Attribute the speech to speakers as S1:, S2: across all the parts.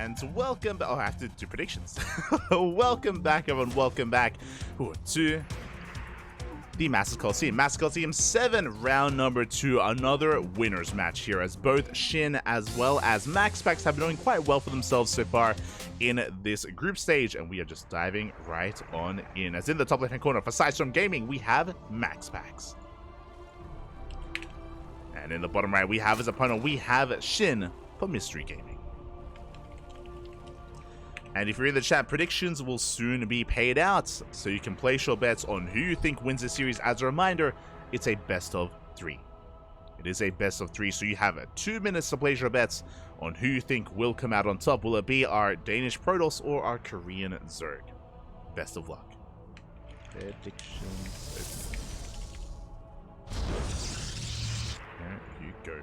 S1: And welcome back. Oh, I have to do predictions. Welcome back, everyone. Welcome back to the Massive Coliseum. Massive Coliseum 7, round number 2. Another winner's match here, as both SHIN as well as MaxPax have been doing quite well for themselves so far in this group stage. And we are just diving right on in. As in the top left-hand corner for Sidestorm Gaming, we have MaxPax. And in the bottom right, we have his opponent. We have SHIN for Mystery Gaming. And if you're in the chat, predictions will soon be paid out, so you can place your bets on who you think wins the series. As a reminder, it's a best of 3. It is a best of 3, so you have 2 minutes to place your bets on who you think will come out on top. Will it be our Danish Protoss or our Korean Zerg? Best of luck. Predictions. There you go.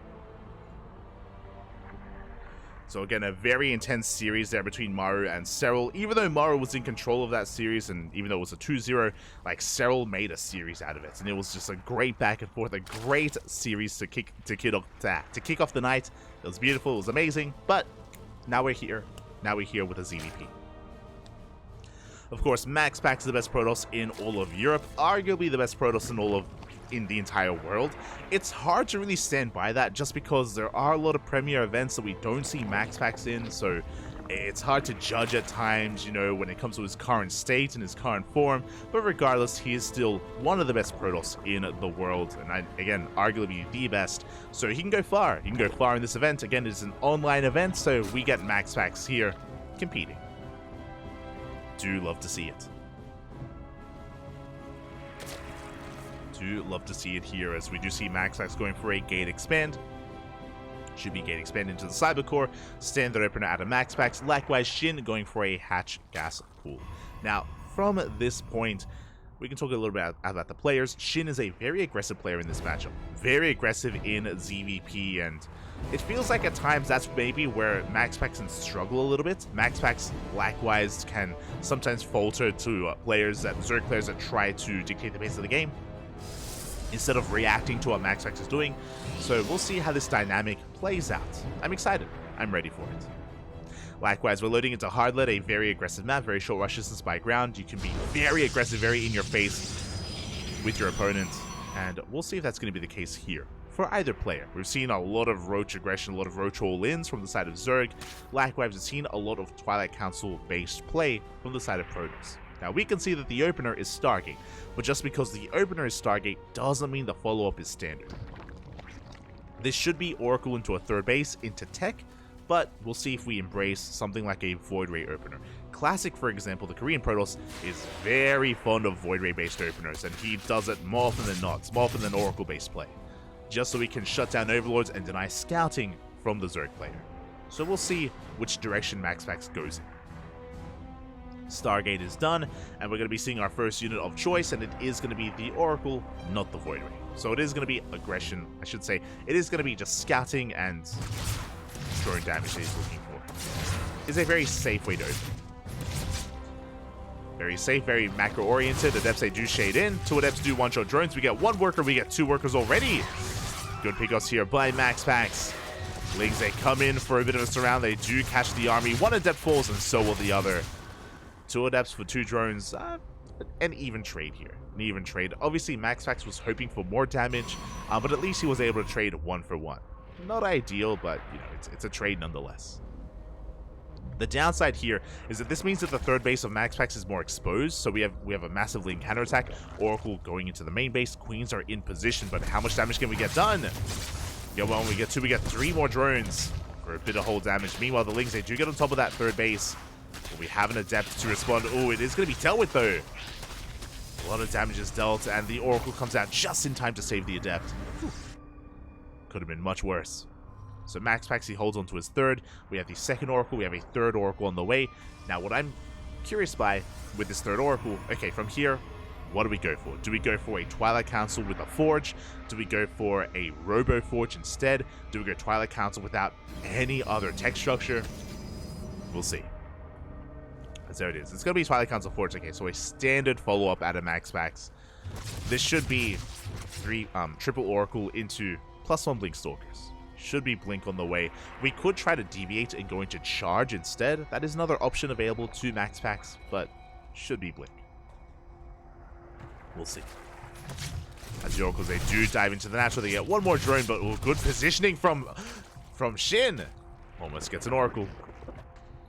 S1: So again, a very intense series there between Maru and Serral. Even though Maru was in control of that series, and even though it was a 2-0, like, Serral made a series out of it. And it was just a great back and forth, a great series to kick off the night. It was beautiful, it was amazing, but now we're here. Now we're here with a ZVP. Of course, MaxPax is the best Protoss in all of Europe, arguably the best Protoss in the entire world. It's hard to really stand by that just because there are a lot of premier events that we don't see MaxPax in, so it's hard to judge at times, you know, when it comes to his current state and his current form. But regardless, he is still one of the best Protoss in the world, and again, arguably the best, so he can go far. He can go far in this event. Again, it's an online event, so we get MaxPax here competing. Do love to see it. Love to see it here, as we do see MaxPax going for a gate expand. Should be gate expand into the cyber core. Standard opener out of MaxPax. Likewise, SHIN going for a hatch gas pool. Now, from this point, we can talk a little bit about the players. SHIN is a very aggressive player in this matchup. Very aggressive in ZVP, and it feels like at times that's maybe where MaxPax can struggle a little bit. MaxPax, likewise, can sometimes falter to Zerg players that try to dictate the pace of the game, instead of reacting to what MaxPax is doing. So we'll see how this dynamic plays out. I'm excited. I'm ready for it. Likewise, we're loading into Hardlet, a very aggressive map, very short rush distance by ground. You can be very aggressive, very in your face with your opponent, and we'll see if that's going to be the case here for either player. We've seen a lot of Roach aggression, a lot of Roach all-ins from the side of Zerg. Likewise, we've seen a lot of Twilight Council-based play from the side of Protoss. Now, we can see that the opener is Stargate, but just because the opener is Stargate doesn't mean the follow-up is standard. This should be Oracle into a third base, into tech, but we'll see if we embrace something like a Void Ray opener. Classic, for example, the Korean Protoss is very fond of Void Ray-based openers, and he does it more often than not, more often than Oracle-based play, just so he can shut down Overlords and deny scouting from the Zerg player. So we'll see which direction MaxPax goes in. Stargate is done, and we're going to be seeing our first unit of choice, and it is going to be the Oracle, not the Void Ray. So it is going to be aggression, I should say. It is going to be just scouting and destroying damage that he's looking for. It's a very safe way to open. Very safe, very macro-oriented. Adepts, they do shade in. 2 Adepts do one-shot drones. We get 1 worker, we get 2 workers already. Good pickups here by MaxPax. Lings, they come in for a bit of a surround. They do catch the army. 1 Adept falls, and so will the other. 2 Adepts for 2 drones, an even trade here. An even trade. Obviously, MaxPax was hoping for more damage, but at least he was able to trade 1 for 1. Not ideal, but you know, it's a trade nonetheless. The downside here is that this means that the third base of MaxPax is more exposed, so we have a massive link counterattack. Oracle going into the main base. Queens are in position, but how much damage can we get done? We get 1, we get 2, we get 3 more drones for a bit of hold damage. Meanwhile, the Lings, they do get on top of that third base. We have an Adept to respond. Oh, it is going to be dealt with, though. A lot of damage is dealt, and the Oracle comes out just in time to save the Adept. Whew. Could have been much worse. So MaxPax, he holds on to his third. We have the second Oracle. We have a third Oracle on the way. Now, what I'm curious by with this third Oracle, okay, from here, what do we go for? Do we go for a Twilight Council with a Forge? Do we go for a Robo Forge instead? Do we go Twilight Council without any other tech structure? We'll see. There it is. It's going to be Twilight Council Forge. Okay, so a standard follow-up out of MaxPax. This should be triple Oracle into +1 Blink Stalkers. Should be Blink on the way. We could try to deviate and go into Charge instead. That is another option available to MaxPax, but should be Blink. We'll see. As the Oracles, they do dive into the natural. They get one more drone, but good positioning from SHIN. Almost gets an Oracle.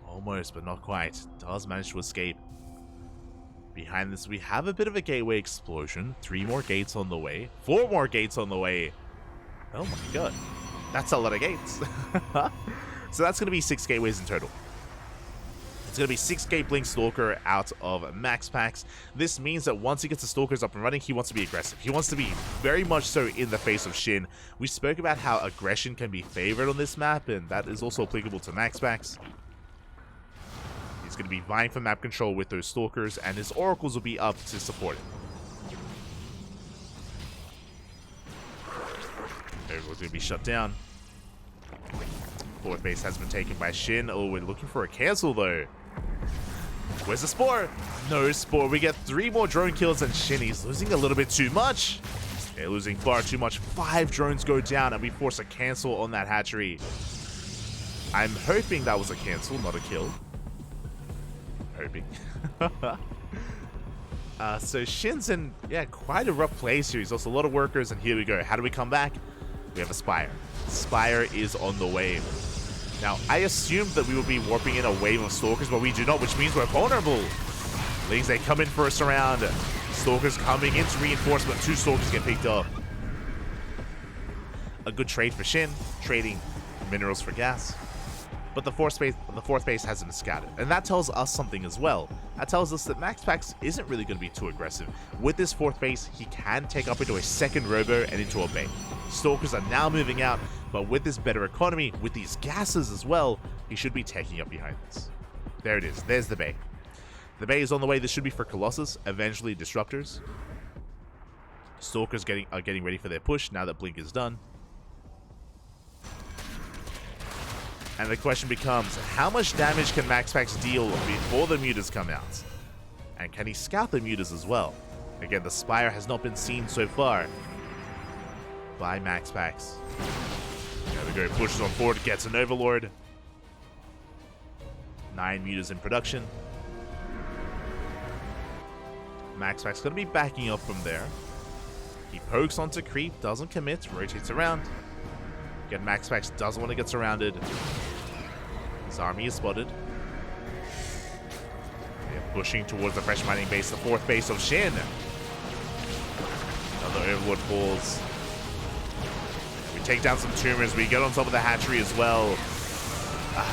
S1: Almost, but not quite. Does manage to escape. Behind this, we have a bit of a gateway explosion. 3 more gates on the way. 4 more gates on the way. Oh my god. That's a lot of gates. So that's going to be 6 gateways in total. It's going to be 6 gate Blink Stalker out of MaxPax. This means that once he gets the Stalkers up and running, he wants to be aggressive. He wants to be very much so in the face of SHIN. We spoke about how aggression can be favored on this map, and that is also applicable to MaxPax. He's going to be vying for map control with those Stalkers, and his Oracles will be up to support it. Everyone's going to be shut down. 4th base has been taken by SHIN. Oh, we're looking for a cancel, though. Where's the Spore? No Spore. We get 3 more drone kills, and SHIN is losing a little bit too much. They're losing far too much. 5 drones go down, and we force a cancel on that hatchery. I'm hoping that was a cancel, not a kill. Hoping. So SHIN's in, quite a rough place here. He's also a lot of workers, and here we go. How do we come back? We have a Spire. Spire is on the way. Now, I assumed that we would be warping in a wave of Stalkers, but we do not, which means we're vulnerable. Lings, they come in for a surround. Stalkers coming into reinforcement. 2 Stalkers get picked up. A good trade for SHIN, trading minerals for gas. But the 4th base hasn't been scattered. And that tells us something as well. That tells us that MaxPax isn't really going to be too aggressive. With this 4th base, he can take up into a 2nd robo and into a bay. Stalkers are now moving out, but with this better economy, with these gases as well, he should be taking up behind this. There it is. There's the bay. The bay is on the way. This should be for Colossus, eventually Disruptors. Stalkers are getting ready for their push now that Blink is done. And the question becomes, how much damage can MaxPax deal before the mutas come out? And can he scout the mutas as well? Again, the Spire has not been seen so far by MaxPax. There we go, pushes on forward, gets an Overlord. 9 mutas in production. MaxPax going to be backing up from there. He pokes onto creep, doesn't commit, rotates around. Again, MaxPax doesn't want to get surrounded. His army is spotted. They're pushing towards the fresh mining base, the 4th base of SHIN. Another Overlord falls. We take down some tumors. We get on top of the hatchery as well.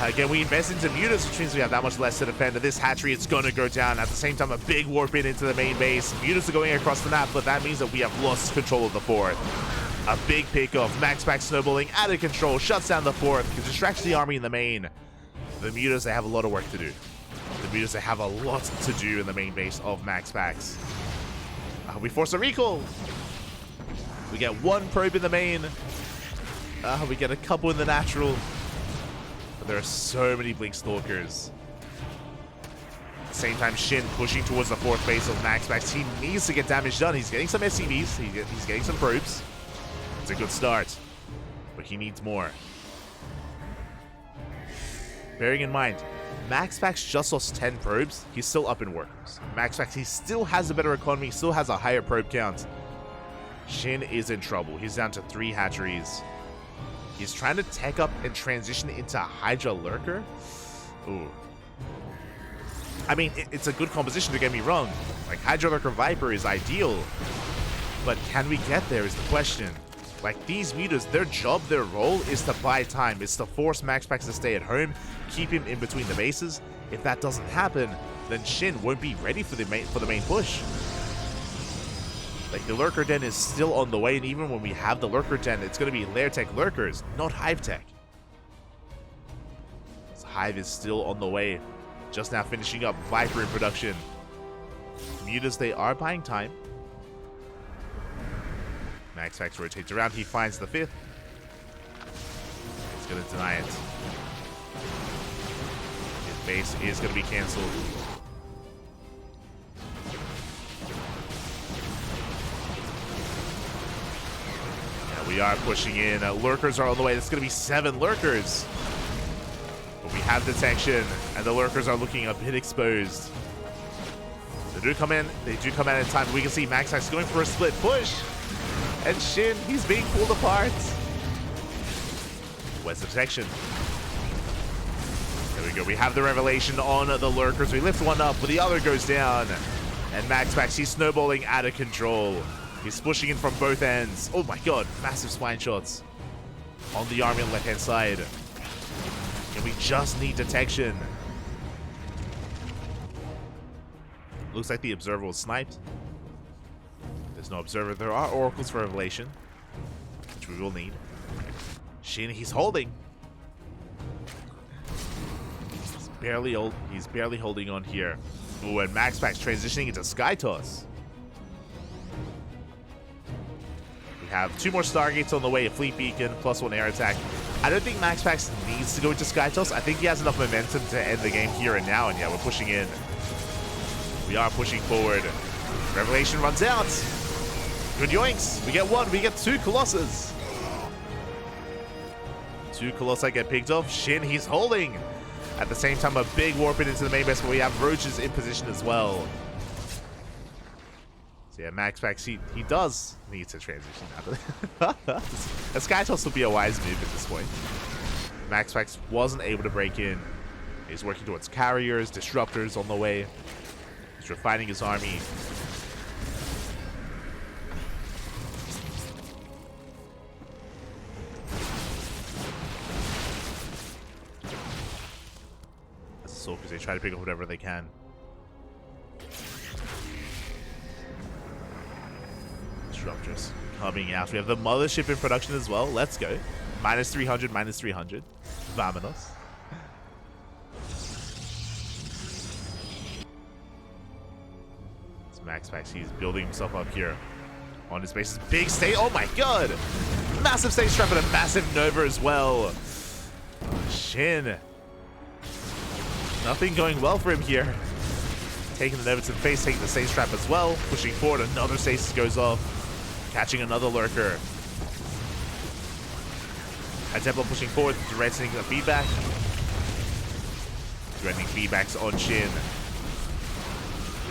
S1: Again, we invest into mutas, which means we have that much less to defend. This hatchery, it's going to go down. At the same time, a big warp in into the main base. Mutas are going across the map, but that means that we have lost control of the 4th. A big pickoff. MaxPax snowballing out of control. Shuts down the 4th. Distracts the army in the main. The mutas, they have a lot of work to do. The mutas, they have a lot to do in the main base of MaxPax. We force a recall. We get 1 probe in the main. We get a couple in the natural. But there are so many Blink Stalkers. At the same time, SHIN pushing towards the 4th base of MaxPax. He needs to get damage done. He's getting some SCVs. He's getting some probes. It's a good start, but he needs more. Bearing in mind, MaxPax just lost 10 probes. He's still up in workers. MaxPax, he still has a better economy, still has a higher probe count. SHIN is in trouble. He's down to 3 hatcheries. He's trying to tech up and transition into Hydra Lurker. Ooh. I mean, it's a good composition, don't get me wrong. Like, Hydra Lurker Viper is ideal. But can we get there is the question. Like, these mutas, their job, their role is to buy time. It's to force MaxPax to stay at home, keep him in between the bases. If that doesn't happen, then SHIN won't be ready for the main push. Like, the Lurker Den is still on the way, and even when we have the Lurker Den, it's going to be Lair Tech Lurkers, not Hive Tech. This Hive is still on the way. Just now finishing up Viper in production. Mutas, they are buying time. MaxPax rotates around. He finds the 5th. He's going to deny it. His base is going to be cancelled. Yeah, we are pushing in. Lurkers are on the way. There's going to be 7 lurkers. But we have detection, and the lurkers are looking a bit exposed. They do come in. They do come in in time. We can see MaxPax going for a split push. And SHIN, he's being pulled apart. Where's the detection? There we go. We have the revelation on the lurkers. We lift one up, but the other goes down. And MaxPax, he's snowballing out of control. He's pushing in from both ends. Oh my god, massive spine shots on the army on the left-hand side. And we just need detection. Looks like the observer was sniped. There's no observer. There are oracles for revelation, which we will need. SHIN, he's holding. He's barely holding on here. Ooh, and MaxPax transitioning into Sky Toss. We have 2 more Stargates on the way, a Fleet Beacon, +1 air attack. I don't think MaxPax needs to go into Sky Toss. I think he has enough momentum to end the game here and now, and yeah, we're pushing in. We are pushing forward. Revelation runs out. Good yoinks. We get 1, we get 2 Colossus. 2 Colossi get picked off. SHIN, he's holding. At the same time, a big warp in into the main base, but we have Roaches in position as well. So yeah, MaxPax, he does need to transition out of it. A Sky Toss would be a wise move at this point. MaxPax wasn't able to break in. He's working towards carriers, disruptors on the way. He's refining his army. So because they try to pick up whatever they can. Disruptors coming out. We have the mothership in production as well. Let's go. -300, -300. Vamonos. It's MaxPax. He's building himself up here on his base. Big state. Oh my god! Massive stage trap and a massive Nova as well. SHIN. Nothing going well for him here. Taking the Nova to the face, taking the stage trap as well. Pushing forward, another stasis goes off. Catching another lurker. And Templar pushing forward, directing the feedback. Directing feedbacks on SHIN.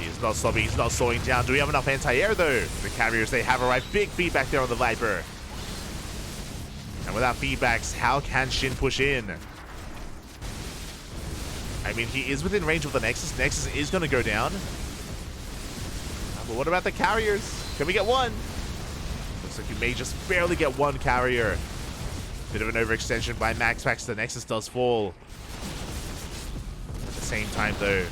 S1: He is not stopping, he's not slowing down. Do we have enough anti-air though? The carriers, they have arrived. Big feedback there on the Viper. And without feedbacks, how can SHIN push in? I mean, he is within range of the Nexus. Nexus is going to go down. But what about the carriers? Can we get 1? Looks like we may just barely get 1 carrier. Bit of an overextension by MaxPax. The Nexus does fall. At the same time, though,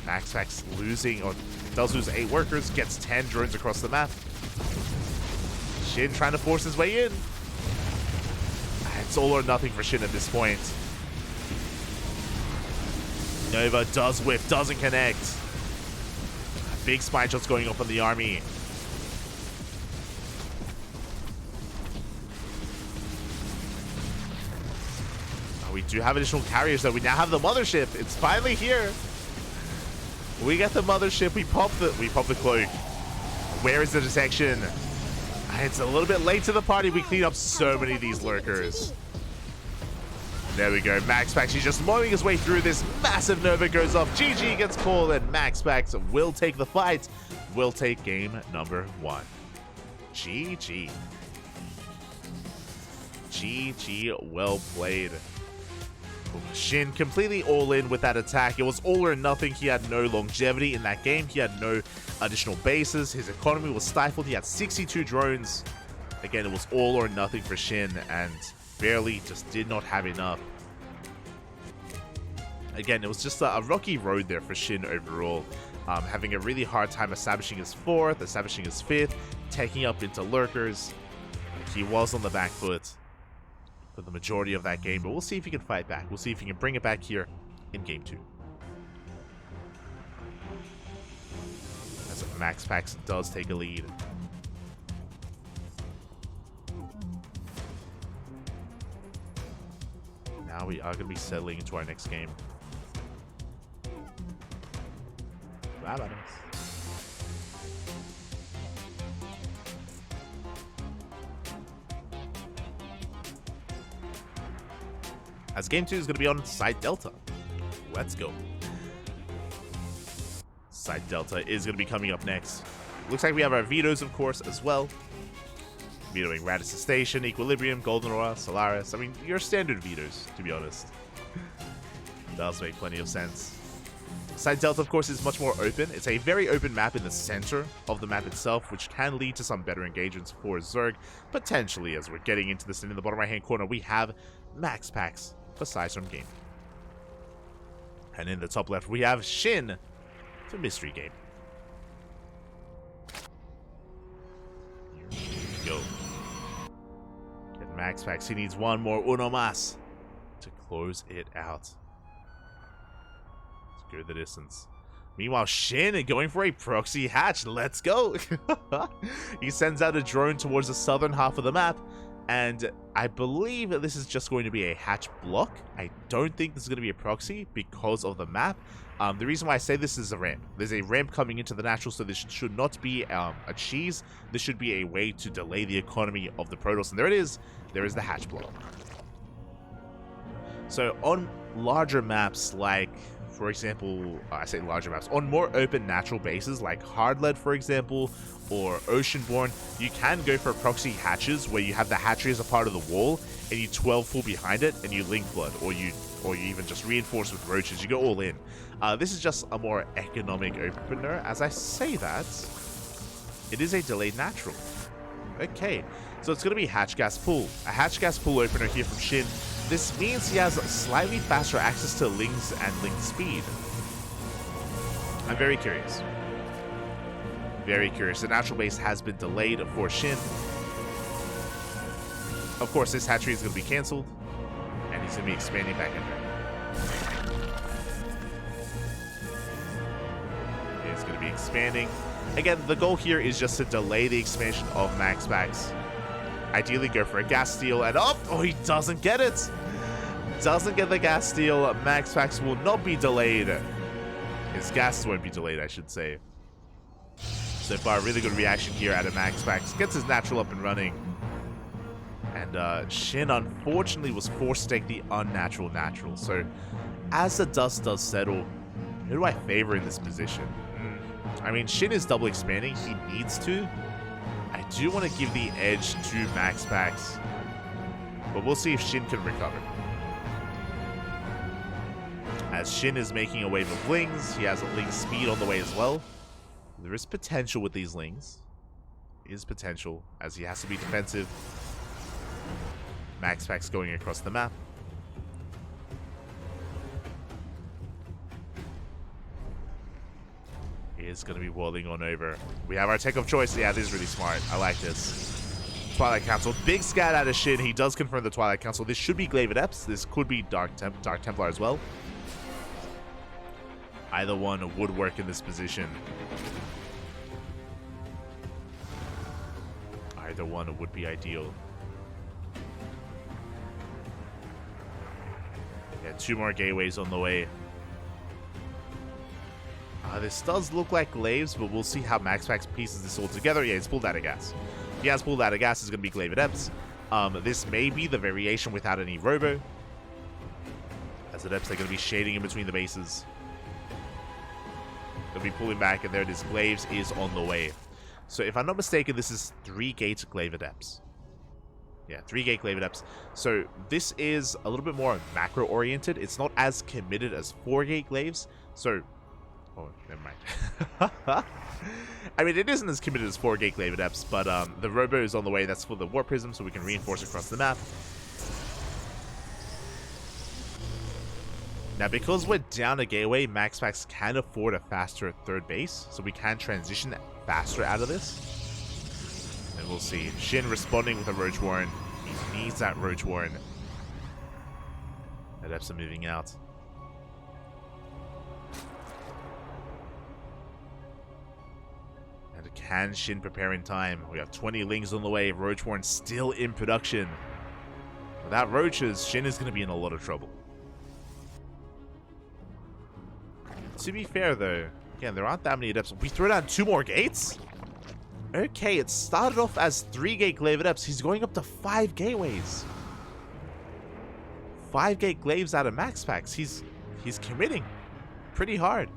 S1: MaxPax losing, or does lose 8 workers, gets 10 drones across the map. SHIN trying to force his way in. It's all or nothing for SHIN at this point. Nova does whip, doesn't connect. Big spine shots going off on the army. Oh, we do have additional carriers though. We now have the mothership. It's finally here. We get the mothership. We pop the cloak. Where is the detection? It's a little bit late to the party. We clean up so many of these lurkers. There we go. MaxPax, he's just mowing his way through this. Massive Nova goes off. GG gets called, and MaxPax will take the fight. Will take game number 1. GG. GG, well played. SHIN completely all in with that attack. It was all or nothing. He had no longevity in that game. He had no additional bases. His economy was stifled. He had 62 drones. Again, it was all or nothing for SHIN, and barely just did not have enough. Again, it was just a rocky road there for SHIN overall. Having a really hard time establishing his 4th, establishing his 5th, taking up into lurkers. He was on the back foot for the majority of that game, but we'll see if he can fight back. We'll see if he can bring it back here in game 2. As MaxPax does take a lead. Now we are going to be settling into our next game. Vámonos. as Game 2 is going to be on Side Delta. Let's go. Side Delta is going to be coming up next. Looks like we have our vetoes, of course, as well. Vetoing Radisson Station, Equilibrium, Golden Aura, Solaris. I mean, your standard vetoes, to be honest. Does make plenty of sense. Side Delta, of course, is much more open. It's a very open map in the center of the map itself, which can lead to some better engagements for Zerg. Potentially, as we're getting into this, in the bottom right-hand corner, we have MaxPax for Sizerm Game. And in the top left, we have SHIN for Mystery Game. Here we go. Get MaxPax. He needs one more uno mas to close it out. Go the distance. Meanwhile, SHIN going for a proxy hatch. Let's go. He sends out a drone towards the southern half of the map, and I believe that this is just going to be a hatch block. I don't think this is going to be a proxy because of the map. The reason why I say this is a ramp. There's a ramp coming into the natural, so this should not be a cheese. This should be a way to delay the economy of the Protoss, and there it is. There is the hatch block. So on larger maps like, for example, I say larger maps, on more open natural bases like Hardlead, for example, or Oceanborn, you can go for proxy hatches where you have the hatchery as a part of the wall and you 12 full behind it and you link blood, or you even just reinforce with roaches. You go all in. This is just a more economic opener. As I say that, it is a delayed natural. Okay, so it's going to be hatch gas pool. A hatch gas pool opener here from SHIN. This means he has slightly faster access to links and link speed. I'm very curious. Very curious. The natural base has been delayed for SHIN. Of course, this hatchery is going to be cancelled, and he's going to be expanding back in there. He's going to be expanding. Again, the goal here is just to delay the expansion of MaxPax. Ideally, go for a gas steal, and oh, he doesn't get it. Doesn't get the gas steal. MaxPax will not be delayed. His gas won't be delayed, I should say. So far, really good reaction here out of MaxPax. Gets his natural up and running. And SHIN, unfortunately, was forced to take the unnatural natural. So, as the dust does settle, who do I favor in this position? I mean, SHIN is double expanding. He needs to. I do want to give the edge to MaxPax, but we'll see if SHIN can recover. As SHIN is making a wave of lings, he has a ling speed on the way as well. There is potential with these lings. Is potential, as he has to be defensive. MaxPax going across the map. Is going to be whirling on over. We have our tech of choice. Yeah, this is really smart. I like this. Twilight Council. Big scat out of SHIN. He does confirm the Twilight Council. This should be Glaive Adepts. This could be Dark Templar as well. Either one would work in this position. Either one would be ideal. Yeah, 2 more gateways on the way. This does look like Glaives, but we'll see how MaxPax pieces this all together. Yeah, he's pulled out of gas. He has pulled out of gas. It's going to be Glaive Adepts. This may be the variation without any Robo. As Adepts, they're going to be shading in between the bases. They'll be pulling back, and there it is. Glaives is on the way. So if I'm not mistaken, this is 3-gate Glaive Adepts. Yeah, 3-gate Glaive Adepts. So this is a little bit more macro-oriented. It's not as committed as 4-gate Glaives. So... oh, never mind. I mean, it isn't as committed as 4-gate Glaive Adepts, but the Robo is on the way. That's for the Warp Prism, so we can reinforce across the map. Now, because we're down a gateway, MaxPax can afford a faster third base, so we can transition faster out of this. And we'll see. SHIN responding with a Roach Warren. He needs that Roach Warren. Adepts are moving out. And can SHIN prepare in time? We have 20 lings on the way. Roach Warren still in production. Without roaches, SHIN is going to be in a lot of trouble. To be fair, though, again, there aren't that many Adepts. We throw down 2 more gates? Okay, it started off as 3-gate Glaive Adepts. He's going up to 5 gateways. 5-gate glaives out of MaxPax. He's committing pretty hard.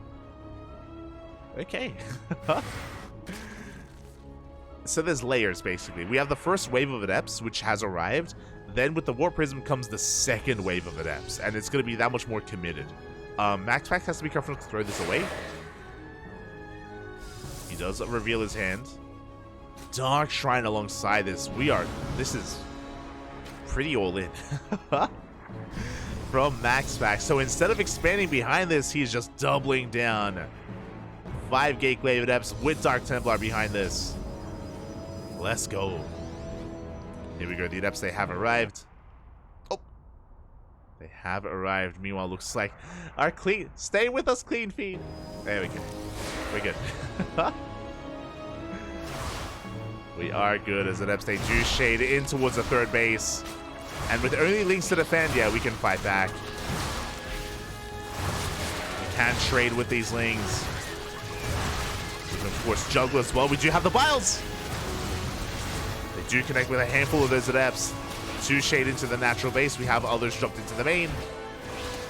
S1: Okay. So there's layers, basically. We have the first wave of adepts, which has arrived. Then with the War Prism comes the second wave of adepts, and it's going to be that much more committed. MaxPax has to be careful to throw this away. He does reveal his hand. Dark Shrine alongside this. This is pretty all in. From MaxPax. So instead of expanding behind this, he's just doubling down. 5-gate glaive adepts with Dark Templar behind this. Let's go. Here we go. The adepts, they have arrived. Oh. They have arrived. Meanwhile, looks like our clean... Stay with us, Clean Feed. There we go. We're good. We are good as adepts. They do shade in towards the third base. And with only links to defend, yeah, we can fight back. We can trade with these lings. We can, of course, juggle as well. We do have the Biles. They do connect with a handful of those adepts. 2 shade into the natural base. We have others dropped into the main.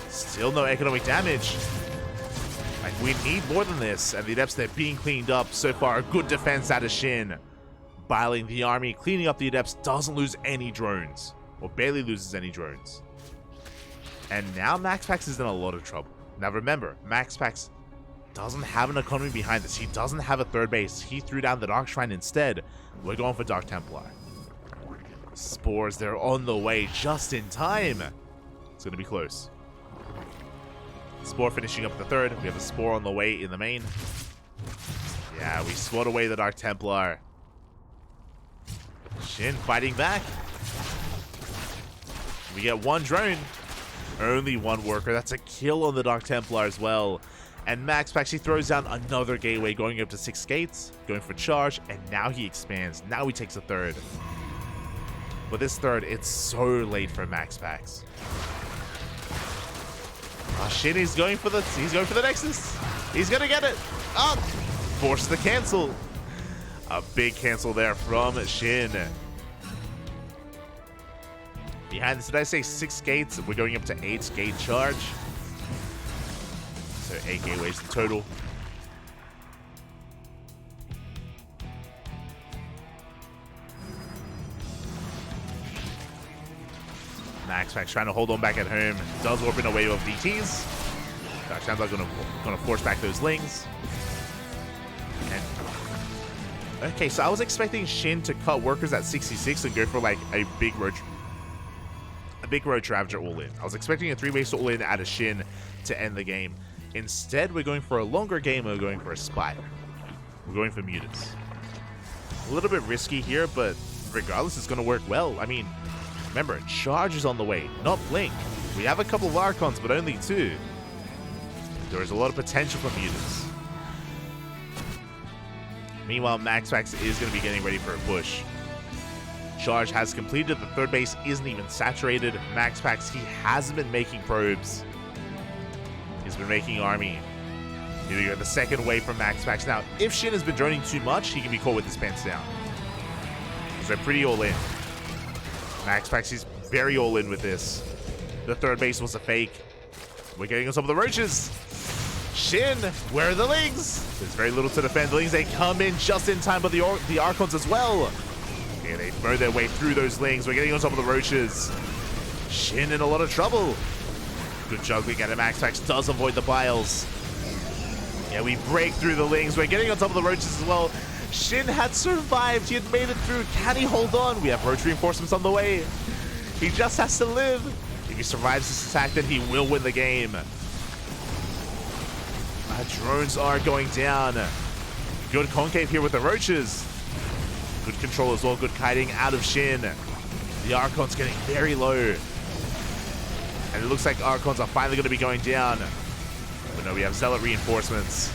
S1: Still no economic damage. Like, we need more than this. And the adepts, they're being cleaned up. So far, a good defense out of SHIN. Biling the army, cleaning up the adepts, doesn't lose any drones. Or barely loses any drones. And now MaxPax is in a lot of trouble. Now remember, MaxPax doesn't have an economy behind this. He doesn't have a third base. He threw down the Dark Shrine instead. We're going for Dark Templar. Spores, they're on the way just in time. It's going to be close. Spore finishing up the third. We have a Spore on the way in the main. Yeah, we swat away the Dark Templar. SHIN fighting back. We get 1 drone. Only 1 worker. That's a kill on the Dark Templar as well. And MaxPax, he throws down another gateway, going up to 6 gates, going for charge, and now he expands. Now he takes a third. But this third, it's so late for MaxPax. SHIN is going for the Nexus. He's gonna get it. Oh, force the cancel. A big cancel there from SHIN. Behind this, did I say 6 gates? We're going up to 8 gate charge. So 8 gateways in total. MaxPax trying to hold on back at home. Does open a wave of DTs. Dark Templar gonna force back those lings. And okay, so I was expecting SHIN to cut workers at 66 and go for like a big road Ravager all in. I was expecting a 3-base all in out of SHIN to end the game. Instead, we're going for a longer game. We're going for a Spider. We're going for Mutants. A little bit risky here, but regardless, it's going to work well. I mean, remember, Charge is on the way, not Blink. We have a couple of Archons, but only 2. There is a lot of potential for Mutants. Meanwhile, MaxPax is going to be getting ready for a push. Charge has completed. The third base isn't even saturated. MaxPax, he hasn't been making probes. He's been making army. Here we go, the second wave from MaxPax. Now, if SHIN has been droning too much, he can be caught with his pants down. So pretty all in. MaxPax is very all in with this. The third base was a fake. We're getting on some of the roaches. SHIN, where are the lings? There's very little to defend. The lings, they come in just in time, but the Archons as well. Okay, they burn their way through those lings. We're getting on top of the roaches. SHIN in a lot of trouble. Good juggling, and MaxPax does avoid the Biles. Yeah, we break through the lings. We're getting on top of the roaches as well. SHIN had survived. He had made it through. Can he hold on? We have roach reinforcements on the way. He just has to live. If he survives this attack, then he will win the game. Drones are going down. Good concave here with the roaches. Good control as well. Good kiting out of SHIN. The Archon's getting very low. And it looks like Archons are finally going to be going down. But no, we have Zealot reinforcements.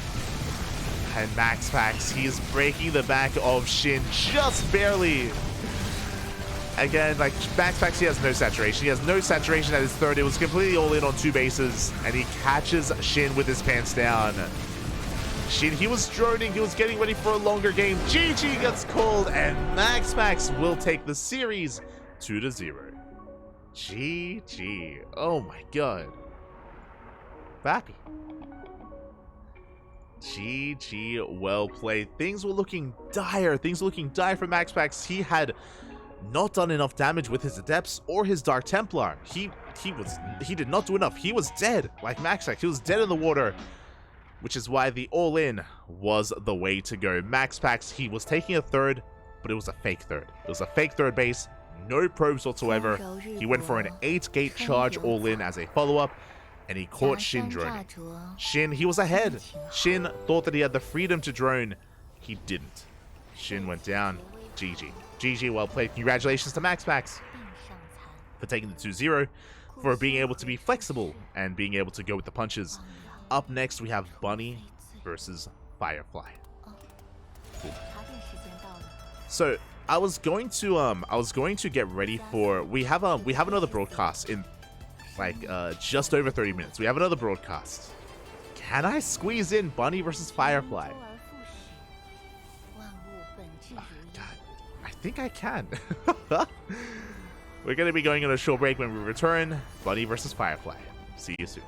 S1: And MaxPax, he is breaking the back of SHIN just barely. Again, like, MaxPax, he has no saturation. He has no saturation at his third. It was completely all in on 2 bases. And he catches SHIN with his pants down. SHIN, he was droning. He was getting ready for a longer game. GG gets called. And MaxPax will take the series 2-0. GG. Oh my god. Bappy. GG, well played. Things were looking dire. Things were looking dire for MaxPax. He had not done enough damage with his Adepts or his Dark Templar. He did not do enough. He was dead, like MaxPax. He was dead in the water, which is why the all-in was the way to go. MaxPax, he was taking a third, but it was a fake third. It was a fake third base, no probes whatsoever. He went for an 8-gate charge all-in as a follow-up, and he caught SHIN droning. SHIN, he was ahead. SHIN thought that he had the freedom to drone. He didn't. SHIN went down. GG. GG, well played. Congratulations to MaxPax for taking the 2-0, for being able to be flexible and being able to go with the punches. Up next, we have Bunny versus Firefly. Cool. So I was going to get ready for, we have another broadcast in like just over 30 minutes. We have another broadcast. Can I squeeze in Bunny versus Firefly? God, I think I can. We're going to be going on a short break. When we return, Bunny versus Firefly. See you soon.